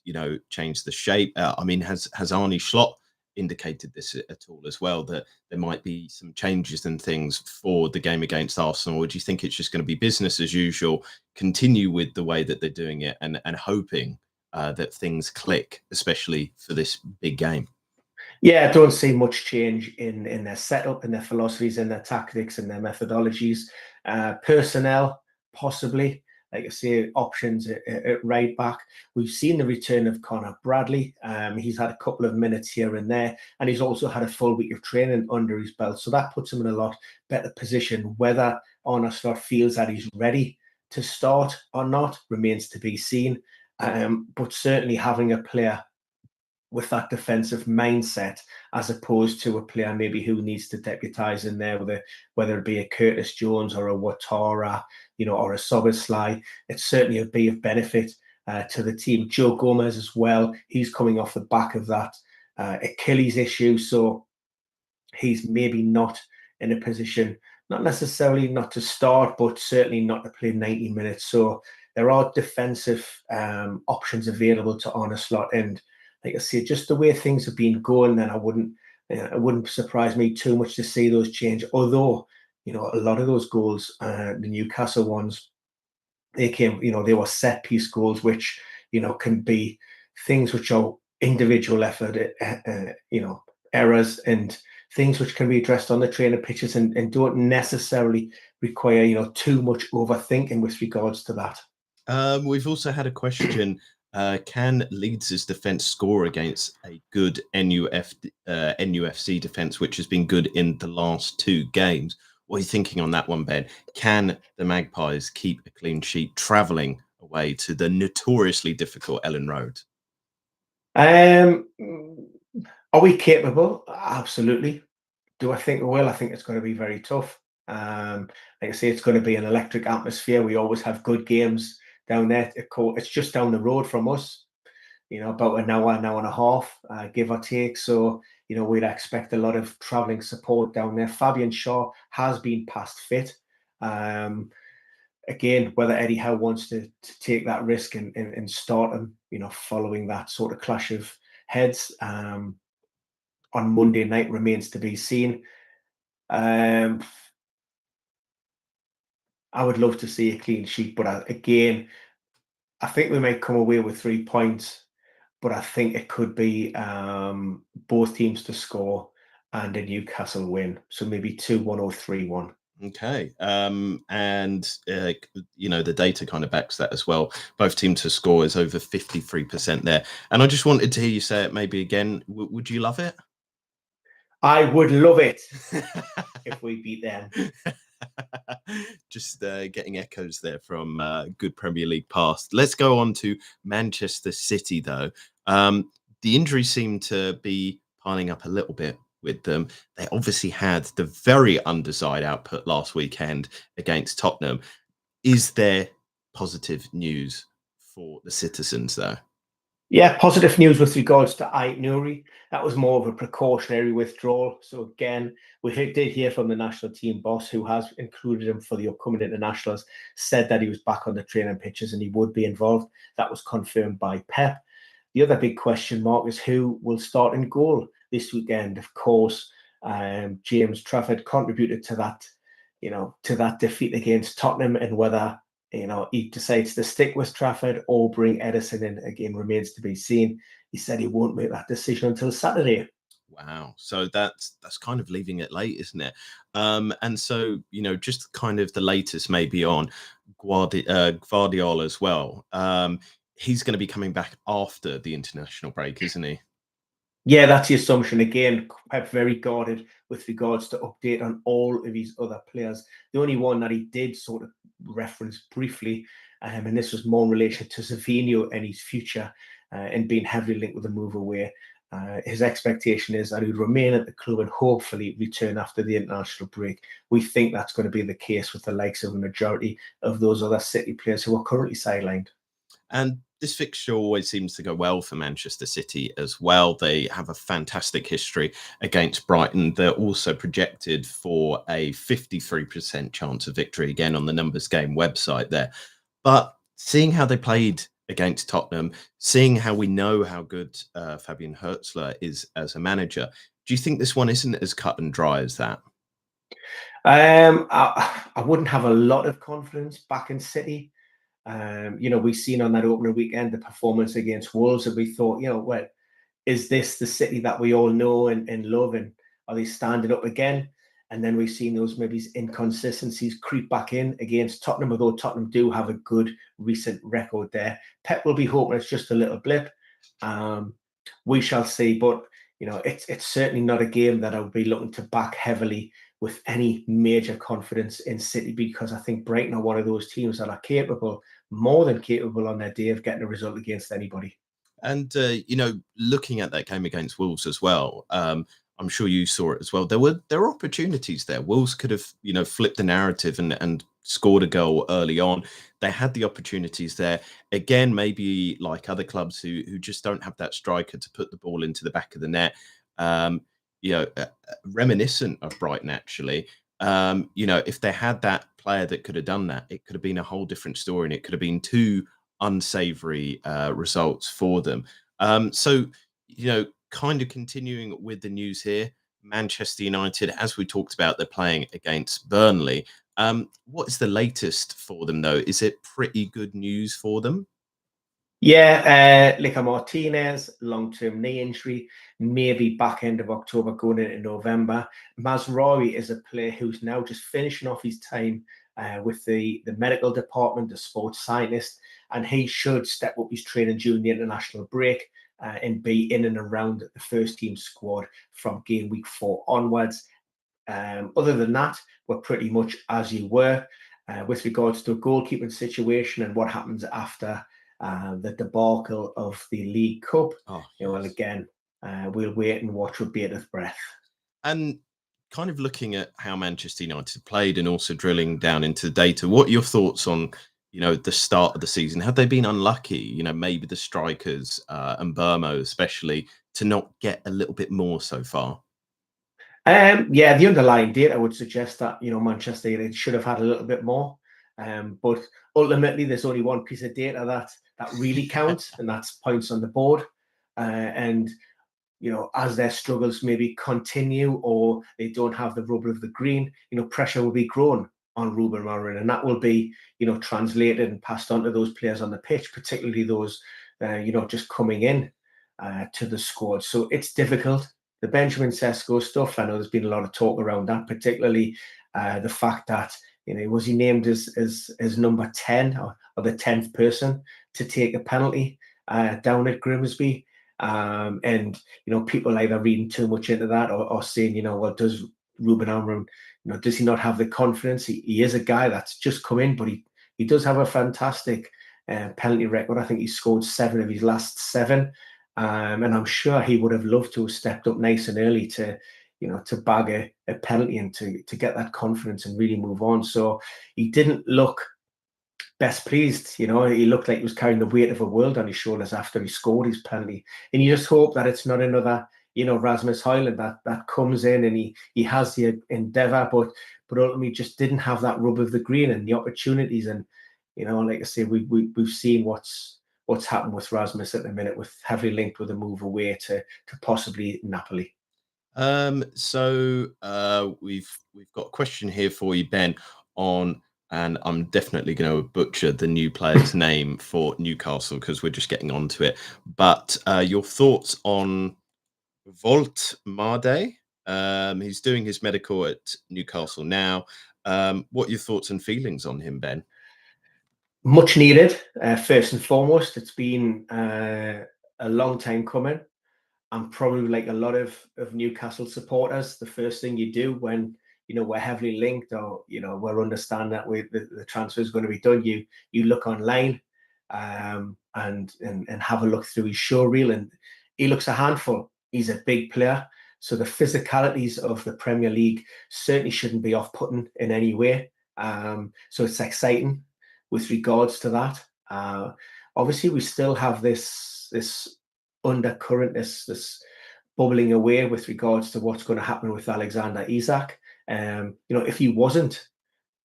change the shape? Has Arne Slot indicated this at all as well, that there might be some changes and things for the game against Arsenal? Or do you think it's just going to be business as usual, continue with the way that they're doing it and hoping that things click, especially for this big game? Yeah, I don't see much change in their setup, in their philosophies, in their tactics, and their methodologies. Personnel, possibly. Like I say, options at right back. We've seen the return of Connor Bradley. He's had a couple of minutes here and there, and he's also had a full week of training under his belt. So that puts him in a lot better position. Whether Arne Slot feels that he's ready to start or not remains to be seen. But certainly having a player with that defensive mindset, as opposed to a player maybe who needs to deputise in there, whether it be a Curtis Jones or a Ouattara, or a Szoboszlai, it certainly would be of benefit to the team. Joe Gomez as well, he's coming off the back of that Achilles issue, so he's maybe not in a position, not necessarily not to start, but certainly not to play 90 minutes. So there are defensive options available to Arne Slot, and like I say, just the way things have been going, then it wouldn't surprise me too much to see those change. Although, a lot of those goals, the Newcastle ones, they came, they were set piece goals, which, can be things which are individual effort, errors and things which can be addressed on the training pitches and don't necessarily require, too much overthinking with regards to that. We've also had a question. Can Leeds' defence score against a good NUFC defence, which has been good in the last two games? What are you thinking on that one, Ben? Can the Magpies keep a clean sheet travelling away to the notoriously difficult Ellen Road? Are we capable? Absolutely. Do I think we will? I think it's going to be very tough. Like I say, it's going to be an electric atmosphere. We always have good games down there. It's just down the road from us, about an hour and a half, give or take. So, we'd expect a lot of travelling support down there. Fabian Shaw has been past fit. Again, whether Eddie Howe wants to take that risk and start him, following that sort of clash of heads on Monday night remains to be seen. I would love to see a clean sheet, but again, I think we might come away with 3 points, but I think it could be both teams to score and a Newcastle win. So maybe 2-1 or 3-1. Okay. The data kind of backs that as well. Both teams to score is over 53% there. And I just wanted to hear you say it maybe again. Would you love it? I would love it if we beat them. Just getting echoes there from good Premier League past. Let's go on to Manchester City, though. The injuries seem to be piling up a little bit with them. They obviously had the very underside output last weekend against Tottenham. Is there positive news for the citizens, though? Yeah, positive news with regards to Dinnery. That was more of a precautionary withdrawal. So again, we did hear from the national team boss, who has included him for the upcoming internationals, said that he was back on the training pitches and he would be involved. That was confirmed by Pep. The other big question mark is who will start in goal this weekend. Of course, James Trafford contributed to that, to that defeat against Tottenham, and whether he decides to stick with Trafford or bring Edison in again remains to be seen. He said he won't make that decision until Saturday. Wow. So that's kind of leaving it late, isn't it? And so, just kind of the latest maybe on Guardiola as well. He's going to be coming back after the international break, isn't he? Yeah, that's the assumption. Again, Pep very guarded with regards to update on all of his other players. The only one that he did sort of reference briefly, and this was more in relation to Savinho and his future, and being heavily linked with the move away. His expectation is that he would remain at the club and hopefully return after the international break. We think that's going to be the case with the likes of the majority of those other City players who are currently sidelined. And this fixture always seems to go well for Manchester City as well. They have a fantastic history against Brighton. They're also projected for a 53% chance of victory, again on the Numbers Game website there. But seeing how they played against Tottenham, seeing how we know how good Fabian Hertzler is as a manager, do you think this one isn't as cut and dry as that? I wouldn't have a lot of confidence back in City. We've seen on that opening weekend the performance against Wolves, and we thought, well, is this the City that we all know and love, and are they standing up again? And then we've seen those maybe inconsistencies creep back in against Tottenham, although Tottenham do have a good recent record there. Pep will be hoping it's just a little blip. We shall see, but it's certainly not a game that I would be looking to back heavily with any major confidence in City, because I think Brighton are one of those teams that are capable, more than capable on their day, of getting a result against anybody. And looking at that game against Wolves as well, I'm sure you saw it as well. There were opportunities there. Wolves could have flipped the narrative and scored a goal early on. They had the opportunities there. Again, maybe like other clubs who just don't have that striker to put the ball into the back of the net. Reminiscent of Brighton actually. If they had that player that could have done that, it could have been a whole different story, and it could have been two unsavory results for them. So, kind of continuing with the news here, Manchester United, as we talked about, they're playing against Burnley. What is the latest for them, though? Is it pretty good news for them? Yeah, Lica Martinez, long-term knee injury, maybe back end of October going into November. Mazraoui is a player who's now just finishing off his time with the medical department, the sports scientist, and he should step up his training during the international break and be in and around the first team squad from game week 4 onwards. Other than that, we're pretty much as you were with regards to a goalkeeping situation and what happens after the debacle of the League Cup. Oh, Well, yes. again, we'll wait and watch with bated breath. And kind of looking at how Manchester United played and also drilling down into the data, what are your thoughts on, the start of the season? Have they been unlucky, maybe the strikers and Burmo especially, to not get a little bit more so far? Yeah, the underlying data would suggest that Manchester United should have had a little bit more, but ultimately there's only one piece of data that really counts, and that's points on the board. And as their struggles maybe continue or they don't have the rubber of the green, pressure will be grown on Ruben Amorim, and that will be translated and passed on to those players on the pitch, particularly those just coming in to the squad. So it's difficult. The Benjamin Sesko stuff, I know there's been a lot of talk around that, particularly the fact that was he named as number 10 or the 10th person to take a penalty down at Grimsby. And people either reading too much into that or saying, well, does Ruben Amorim, does he not have the confidence? He is a guy that's just come in, but he does have a fantastic penalty record. I think he scored 7 of his last 7. And I'm sure he would have loved to have stepped up nice and early to bag a penalty and to get that confidence and really move on. So he didn't look best pleased. He looked like he was carrying the weight of the world on his shoulders after he scored his penalty. And you just hope that it's not another, Rasmus Højlund that comes in and he has the endeavour, but ultimately just didn't have that rub of the green and the opportunities. And like I say, we've seen what's happened with Rasmus at the minute, with heavily linked with a move away to possibly Napoli. So we've got a question here for you, Ben, on, and I'm definitely going to butcher the new player's name for Newcastle because we're just getting onto it. But your thoughts on Volt Marde? He's doing his medical at Newcastle now. What are your thoughts and feelings on him, Ben? Much needed, first and foremost. It's been a long time coming. I'm probably like a lot of Newcastle supporters. The first thing you do when we're heavily linked, or we're understand that the transfer is going to be done, you look online and have a look through his show reel, and he looks a handful. He's a big player, so the physicalities of the Premier League certainly shouldn't be off-putting in any way. So it's exciting with regards to that. Obviously, we still have this undercurrent, this bubbling away with regards to what's going to happen with Alexander Isak. If he wasn't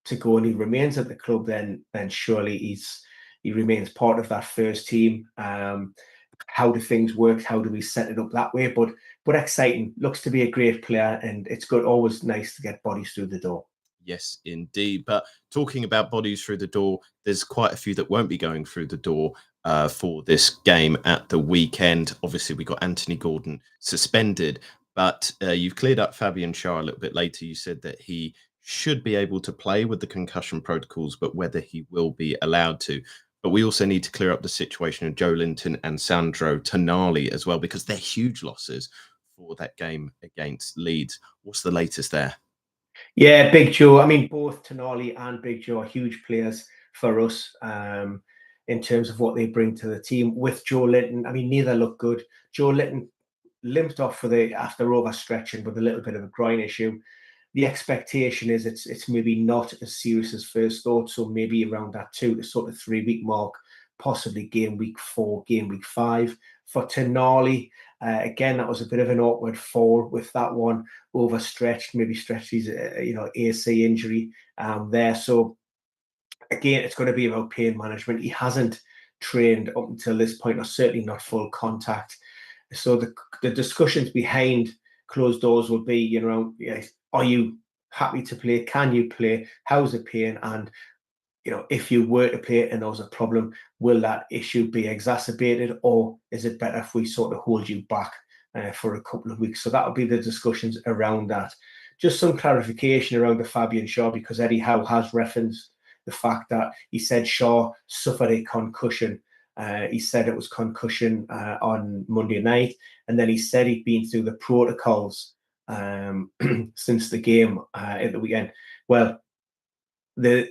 to go and he remains at the club, then surely he remains part of that first team. How do things work? How do we set it up that way? But exciting. Looks to be a great player, and it's good. Always nice to get bodies through the door. Yes, indeed. But talking about bodies through the door, there's quite a few that won't be going through the door for this game at the weekend. Obviously, we got Anthony Gordon suspended, but you've cleared up Fabian Schär a little bit later. You said that he should be able to play with the concussion protocols, but whether he will be allowed to. But we also need to clear up the situation of Joe Linton and Sandro Tonali as well, because they're huge losses for that game against Leeds. What's the latest there? Yeah, Big Joe. I mean, both Tonali and Big Joe are huge players for us in terms of what they bring to the team. With Joe Linton, I mean, neither look good. Joe Linton limped off after overstretching with a little bit of a groin issue. The expectation is it's maybe not as serious as first thought, so maybe around that 2 to sort of 3 week mark, possibly game week 4, game week 5. For Tonali, again, that was a bit of an awkward fall with that one, overstretched, maybe stretched his AC injury there. So again, it's going to be about pain management. He hasn't trained up until this point, or certainly not full contact. So the discussions behind closed doors will be, are you happy to play? Can you play? How's the pain? And if you were to play and there was a problem, will that issue be exacerbated, or is it better if we sort of hold you back for a couple of weeks? So that'll be the discussions around that. Just some clarification around the Fabian Schär, because Eddie Howe has referenced the fact that he said Schär suffered a concussion. He said it was concussion on Monday night, and then he said he'd been through the protocols since the game at the weekend. Well, there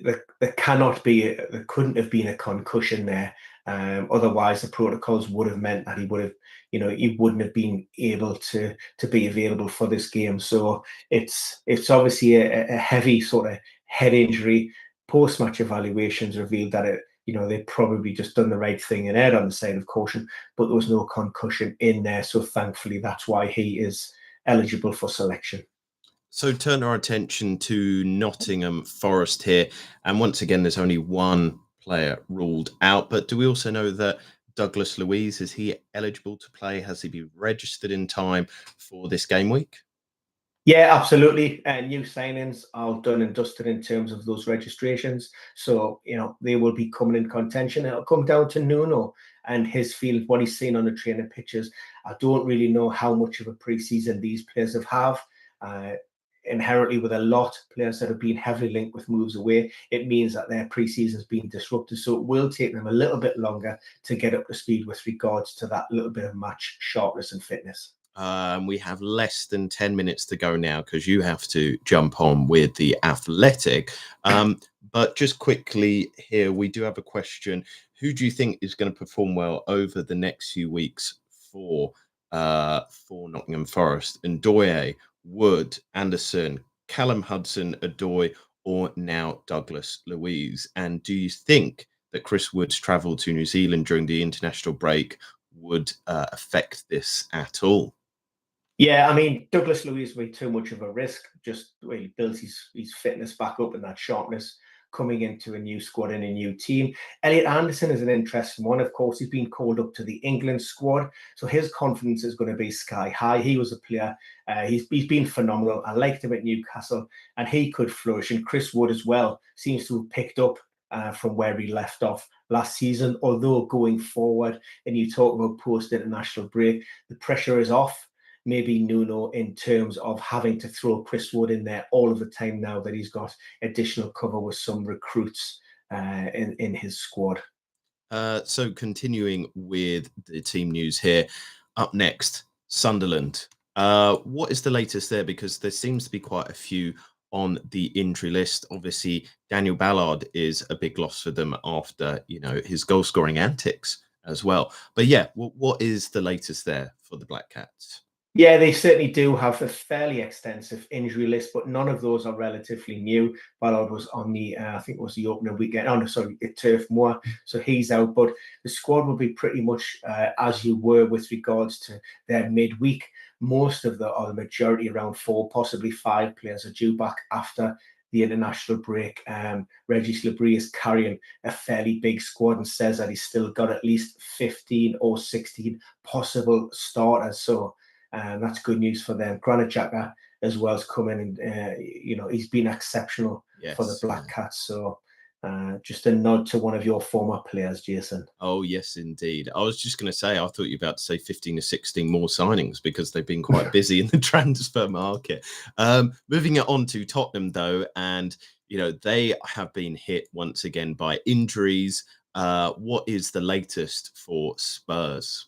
couldn't have been a concussion there. Otherwise, the protocols would have meant that he wouldn't have been able to be available for this game. So it's obviously a heavy sort of head injury. Post-match evaluations revealed that they probably just done the right thing and erred on the side of caution, but there was no concussion in there. So thankfully, that's why he is eligible for selection. So turn our attention to Nottingham Forest here. And once again, there's only one player ruled out. But do we also know that Douglas Luiz, is he eligible to play? Has he been registered in time for this game week? Yeah, absolutely. New signings are done and dusted in terms of those registrations. So, they will be coming in contention. It'll come down to Nuno and his field, what he's seen on the training pitches. I don't really know how much of a preseason these players have. Inherently, with a lot of players that have been heavily linked with moves away, it means that their preseason has been disrupted. So it will take them a little bit longer to get up to speed with regards to that little bit of match sharpness and fitness. We have less than 10 minutes to go now because you have to jump on with the Athletic. But just quickly here, we do have a question. Who do you think is going to perform well over the next few weeks for Nottingham Forest? Ndoye, Wood, Anderson, Callum Hudson, Adoy, or now Douglas Luiz? And do you think that Chris Wood's travel to New Zealand during the international break would affect this at all? Yeah, I mean, Douglas Luiz will be too much of a risk. Just the way he builds his fitness back up and that sharpness coming into a new squad and a new team. Elliot Anderson is an interesting one. Of course, he's been called up to the England squad, so his confidence is going to be sky high. He was a player. He's been phenomenal. I liked him at Newcastle, and he could flourish. And Chris Wood as well seems to have picked up from where he left off last season. Although going forward, and you talk about post-international break, the pressure is off. Maybe Nuno in terms of having to throw Chris Wood in there all of the time now that he's got additional cover with some recruits in his squad. So continuing with the team news here, up next, Sunderland. What is the latest there? Because there seems to be quite a few on the injury list. Obviously, Daniel Ballard is a big loss for them after his goal scoring antics as well. But yeah, what is the latest there for the Black Cats? Yeah, they certainly do have a fairly extensive injury list, but none of those are relatively new. Ballard was on the, I think it was the opening weekend. Oh, no, sorry, at Turf Moor. So he's out. But the squad will be pretty much as you were with regards to their midweek. Most of or the majority, around 4, possibly 5 players are due back after the international break. Regis Labrie is carrying a fairly big squad and says that he's still got at least 15 or 16 possible starters. So that's good news for them. Granit Xhaka as well has come in and he's been exceptional for the Black Cats. So just a nod to one of your former players, Jason. Oh, yes, indeed. I was just going to say, I thought you were about to say 15 or 16 more signings because they've been quite busy in the transfer market. Moving it on to Tottenham, though, and they have been hit once again by injuries. What is the latest for Spurs?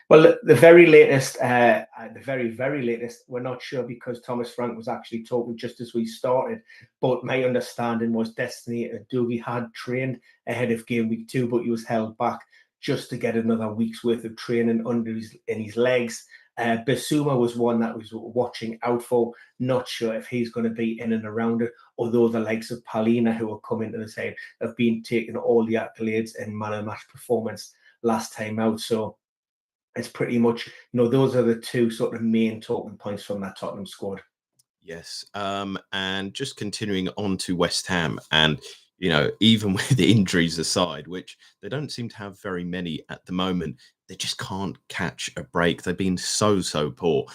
Well, the very latest, very latest, we're not sure because Thomas Frank was actually talking just as we started. But my understanding was Destiny Udogie had trained ahead of game week 2, but he was held back just to get another week's worth of training under his legs. Basuma was one that was watching out for. Not sure if he's going to be in and around it, although the likes of Palina, who are coming to the side, have been taking all the accolades and man of match performance last time out. So it's pretty much, those are the two sort of main talking points from that Tottenham squad. Yes. And just continuing on to West Ham, and even with the injuries aside, which they don't seem to have very many at the moment, they just can't catch a break. They've been so poor.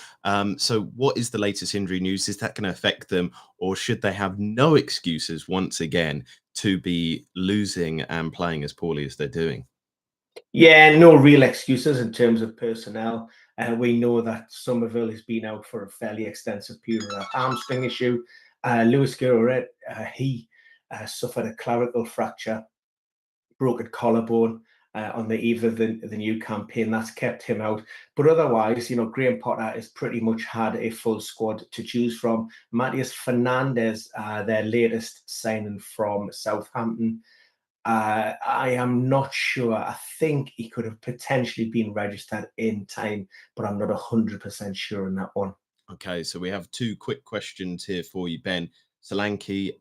So what is the latest injury news? Is that going to affect them, or should they have no excuses once again to be losing and playing as poorly as they're doing? Yeah, no real excuses in terms of personnel. We know that Somerville has been out for a fairly extensive period of that hamstring issue. Luis Guerrero, he suffered a clavicle fracture, broken collarbone on the eve of the new campaign. That's kept him out. But otherwise, Graham Potter has pretty much had a full squad to choose from. Matheus Fernandes, their latest signing from Southampton. I am not sure. I think he could have potentially been registered in time, but I'm not 100% sure on that one. Okay, so we have 2 quick questions here for you, Ben. Solanke,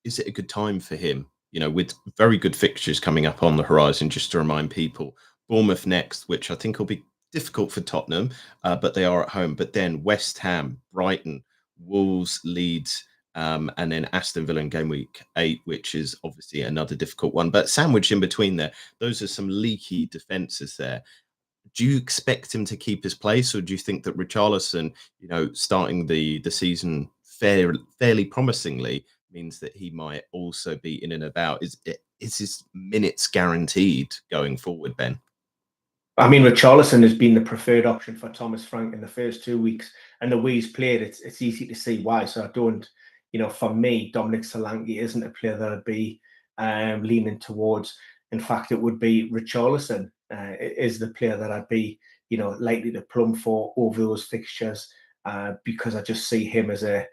is it a good time for him? With very good fixtures coming up on the horizon, just to remind people. Bournemouth next, which I think will be difficult for Tottenham, but they are at home. But then West Ham, Brighton, Wolves, Leeds, and then Aston Villa in game week 8, which is obviously another difficult one. But sandwiched in between there, those are some leaky defences there. Do you expect him to keep his place, or do you think that Richarlison, starting the season fairly promisingly, means that he might also be in and about? Is his minutes guaranteed going forward, Ben? I mean, Richarlison has been the preferred option for Thomas Frank in the first 2 weeks, and the way he's played, it's easy to see why. So I don't, for me, Dominic Solanke isn't a player that I'd be leaning towards. In fact, it would be Richarlison is the player that I'd be likely to plumb for over those fixtures, because I just see him as a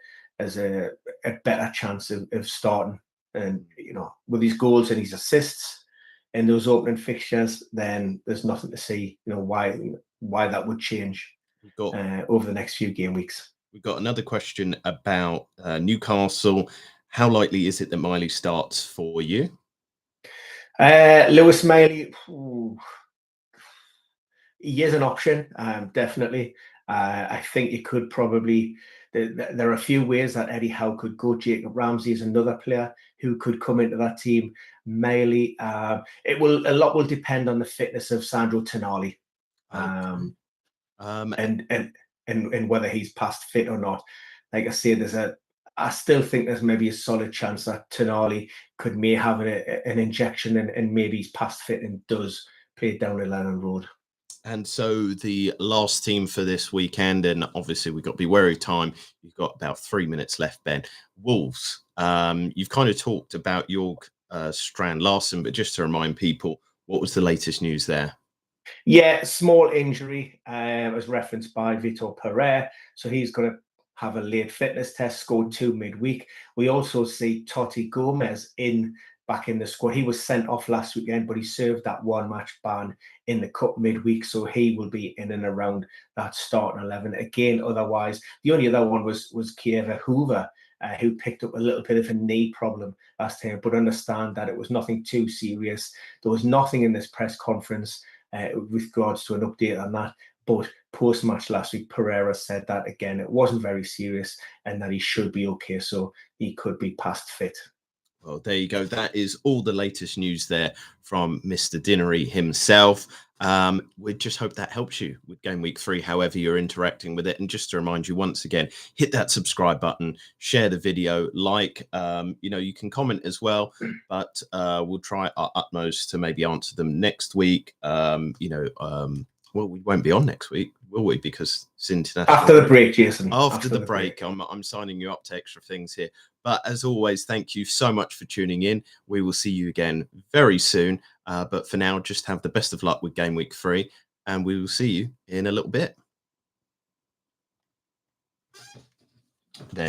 better chance of starting. And with his goals and his assists in those opening fixtures, then there's nothing to see why that would change over the next few game weeks. We've got another question about Newcastle. How likely is it that Miley starts for you? Lewis Miley, he is an option, definitely. I think it could probably. There are a few ways that Eddie Howe could go. Jacob Ramsey is another player who could come into that team. Miley, a lot will depend on the fitness of Sandro Tonali, and whether he's past fit or not. Like I say, I still think there's maybe a solid chance that Tonali may have an injection and maybe he's past fit and does play down the Lennon Road. And so the last team for this weekend, and obviously we've got to be wary of time. You've got about 3 minutes left, Ben. Wolves. You've kind of talked about York Strand Larson, but just to remind people, what was the latest news there? Yeah, small injury, as referenced by Vitor Pereira. So he's going to have a late fitness test, scored 2 midweek. We also see Totti Gomez back in the squad. He was sent off last weekend, but he served that 1-match ban in the cup midweek, so he will be in and around that starting 11 again. Otherwise, the only other one was Kieva Hoover, who picked up a little bit of a knee problem last time, but understand that it was nothing too serious. There was nothing in this press conference with regards to an update on that. But post-match last week, Pereira said that, again, it wasn't very serious and that he should be okay, so he could be past fit. Well, there you go. That is all the latest news there from Mr. Dinnery himself. We just hope that helps you with Game Week 3, however you're interacting with it. And just to remind you once again, hit that subscribe button, share the video, you can comment as well, but we'll try our utmost to maybe answer them next week. Well, we won't be on next week, will we? Because it's international. After the break, Jason. After the break. I'm signing you up to extra things here. But as always, thank you so much for tuning in. We will see you again very soon. But for now, just have the best of luck with Game Week 3. And we will see you in a little bit. There.